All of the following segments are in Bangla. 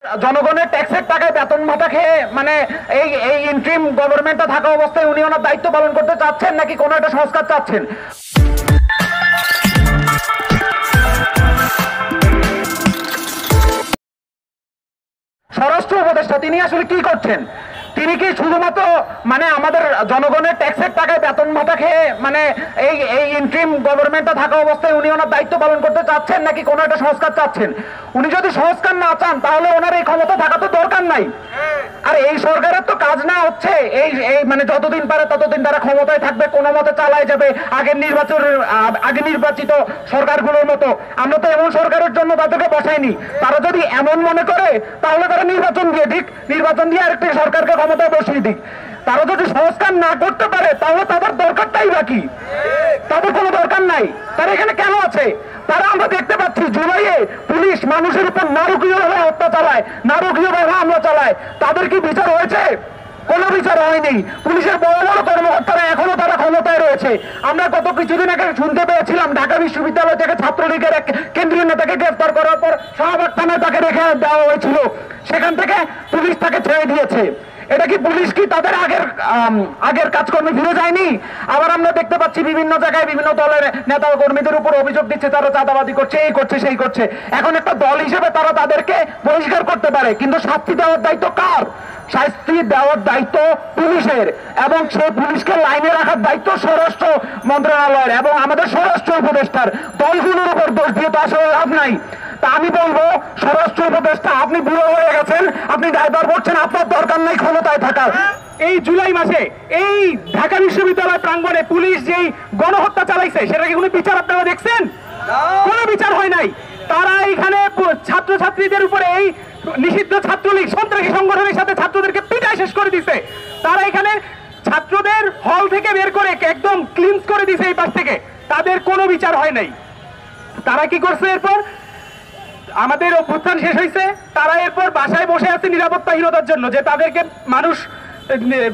জনগণের ট্যাক্সের টাকায় বেতন ভাতা খেয়ে মানে এই ইন্ট্রিম গভর্নমেন্টে থাকা অবস্থায় উনি ওনার দায়িত্ব পালন করতে চাচ্ছেন নাকি কোনো একটা সংস্কার চাচ্ছেন? স্বরাষ্ট্র উপদেষ্টা তিনি আসলে কি করছেন? তিনি কি শুধুমাত্র মানে আমাদের জনগণের ট্যাক্সের টাকায় বেতন ভাতা খেয়ে মানে এই ইন্ট্রিম গভর্নমেন্টে থাকা অবস্থায় উনি ওনার দায়িত্ব পালন করতে চাচ্ছেন নাকি কোনো একটা সংস্কার চাচ্ছেন? উনি যদি সংস্কার না চান তাহলে ওনার এই ক্ষমতা থাকা তো দরকার নাই। আর এই সরকারের তো কাজ না হচ্ছে এই মানে যতদিন পারে ততদিন তারা ক্ষমতায় থাকবে, কোনো মতে চালায় যাবে আগে নির্বাচিত সরকারগুলোর মতো। আমরা তো এমন সরকারের জন্য তাদেরকে বসাইনি। তারা যদি এমন মনে করে তাহলে তারা নির্বাচন দিয়ে দিক, নির্বাচন দিয়ে আরেকটি সরকারকে ক্ষমতায় বসিয়ে দিক। তারা যদি সংস্কার না করতে পারে তাহলে তাদের দরকারটাই বাকি, তাদের কোনো দরকার নাই। তারা এখানে কেন আছে? তারা আমরা দেখতে পাচ্ছি জুলাইয়ে পুলিশ মানুষের উপর নারকীয়ভাবে হত্যা চালায়, নারকীয়ভাবে হামলা চালায়। তাদের কি বিচার হয়েছে? কোনো বিচার হয়নি। পুলিশের বড় বড় কর্মকর্তারা এখনো তারা ক্ষমতায় রয়েছে। আমরা গত কিছুদিন আগে শুনতে পেয়েছিলাম ঢাকা বিশ্ববিদ্যালয় থেকে ছাত্রলীগের এক কেন্দ্রীয় নেতাকে গ্রেফতার করার পর শাহবাগ থানায় তাকে রেখে দেওয়া হয়েছিল, সেখান থেকে পুলিশ তাকে ছেড়ে দিয়েছে। এটা কি পুলিশ কি তাদের আগের কাজকর্মে ফিরে যায়নি? আবার আমরা দেখতে পাচ্ছি বিভিন্ন জায়গায় বিভিন্ন দলের নেতা কর্মীদের উপর অভিযোগ দিচ্ছে তারা চাঁদাবাজি করছে, এই করছে সেই করছে। এখন একটা দল হিসেবে তারা তাদেরকে বহিষ্কার করতে পারে, কিন্তু শাস্তি দেওয়ার দায়িত্ব কার? শাস্তি দেওয়ার দায়িত্ব পুলিশের, এবং সেই পুলিশকে লাইনে রাখার দায়িত্ব স্বরাষ্ট্র মন্ত্রণালয়ের এবং আমাদের স্বরাষ্ট্র উপদেষ্টার। দলগুলোর উপর দোষ দিয়ে তো আসলে লাভ নাই। তা আমি বলবো স্বরাষ্ট্র উপদেষ্টা আপনি বুড়ো হয়ে গেছেন, আপনি দায়ভার করছেন, আপনার দরকার নাই ক্ষমতায় থাকার। এই জুলাই মাসে এই ঢাকা বিশ্ববিদ্যালয় প্রাঙ্গণে পুলিশ যেই গণহত্যা চালাইছে সেটা কি কোনো বিচার আপনারা দেখছেন? কোনো বিচার হয় নাই। তারা এখানে ছাত্রছাত্রীদের উপরে এই নিষিদ্ধ ছাত্রলীগ সন্ত্রাসী সংগঠনের সাথে ছাত্রদেরকে পিটায় শেষ করে দিছে। তারা এখানে ছাত্রদের হল থেকে বের করে একদম ক্লিনস করে দিছে এই পাশ থেকে, তাদের কোনো বিচার হয় নাই। তারা কি করছে? এরপর আমাদের অভ্যুত্থান শেষ হয়েছে, তারা এরপর বাসায় বসে আছে নিরাপত্তাহীনতার জন্য, যে তাদেরকে মানুষ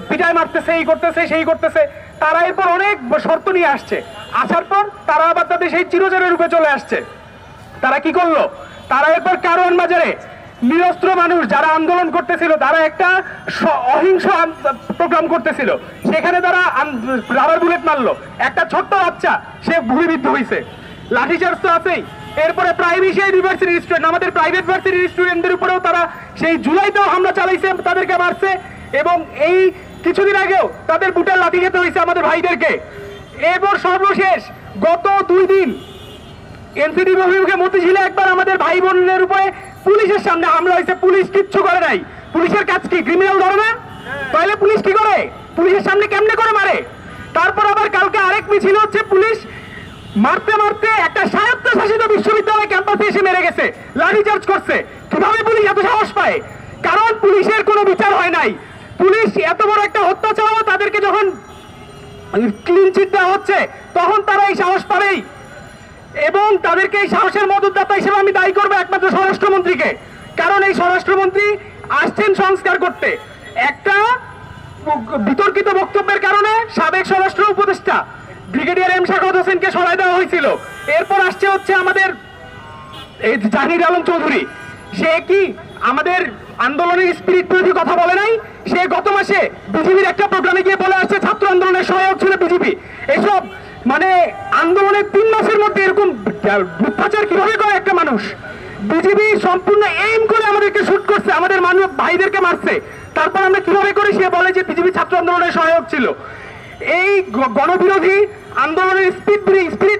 পিটায় মারতেছে, এই করতেছে সেই করতেছে। তারা এরপর অনেক শর্ত নিয়ে আসছে, আসার পর তারা আবার তাদের সেই চিরজেলের রূপে চলে আসছে। তারা কি করলো? তারা এরপর কারওয়ান বাজারে নিরস্ত্র মানুষ যারা আন্দোলন করতেছিল, তারা একটা অহিংস প্রোগ্রাম করতেছিল, সেখানে তারা রাবার বুলেট মারলো। একটা ছোট্ট বাচ্চা সে গুলিবিদ্ধ হয়েছে। লাঠিচার্জ তো আছেই। এরপরে প্রাইভেট ইউনিভার্সিটির স্টুডেন্ট, আমাদের প্রাইভেট ভার্সিটির স্টুডেন্টদের উপরেও তারা সেই জুলাইতেও হামলা চালাইছে, তাদেরকে মারছে। এবং এই কিছুদিন আগেও তাদের বুটের লাঠি খেতে হয়েছে আমাদের ভাইদেরকে। এরপর সর্বশেষ গত 2 দিন এনসিডিবি অভিমুখে মতিঝিলে একবার আমাদের ভাই বোনের উপরে পুলিশের সামনে হামলা হয়েছে, পুলিশ কিচ্ছু করে নাই। পুলিশের কাজ কি? ক্রিমিনাল ধরে না? তাহলে পুলিশ কি করে? পুলিশের সামনে কেমনে করে মারে? তারপর আবার কালকে আরেক মিছিল হচ্ছে, পুলিশ মারতে মারতে একটা স্বায়ত্তশাসিত বিশ্ববিদ্যালয় ক্যাম্পাসে এসে মেরে গেছে, লাঠিচার্জ করছে। কিভাবে পুলিশ এত সাহস পায়? কারণ পুলিশের কোনো বিচার হয় নাই। পুলিশ এত বড় একটা হত্যা চালানো, তাদেরকে যখন ক্লিন চিট দেওয়া হচ্ছে তখন তারা এই সাহস পাবেই। এবং তাদেরকে এই সাহসের মদতদাতা হিসেবে আমি দায়ী করবো একমাত্র স্বরাষ্ট্রমন্ত্রীকে। কারণ এই স্বরাষ্ট্রমন্ত্রী আসছেন সংস্কার করতে। একটা বিতর্কিত বক্তব্যের কারণে সাবেক স্বরাষ্ট্র উপদেষ্টা ব্রিগেডিয়ার এম শাখাওয়াত হোসেনকে সরাই দেওয়া হয়েছিল। এরপর আসছে হচ্ছে আমাদের এই জাহির আলম চৌধুরী। সে কি আমাদের আন্দোলনের স্পিরিট বিরোধী কথা বলে নাই? সে গত মাসে বিজেপির একটা প্রোগ্রামে গিয়ে বলে আসছে ছাত্র আন্দোলনের সহায়ক ছিল বিজেপি। এইসব মানে আন্দোলনের 3 মাসের মধ্যে এরকম মিথ্যাচার কিভাবে করে একটা মানুষ? বিজেপি সম্পূর্ণ এইম করে আমাদেরকে শুট করছে, আমাদের মানব ভাইদেরকে মারছে। তারপর আমরা কিভাবে করি? সে বলে যে বিজেপি ছাত্র আন্দোলনের সহায়ক ছিল। এই গণবিরোধী আন্দোলনের স্পিরিট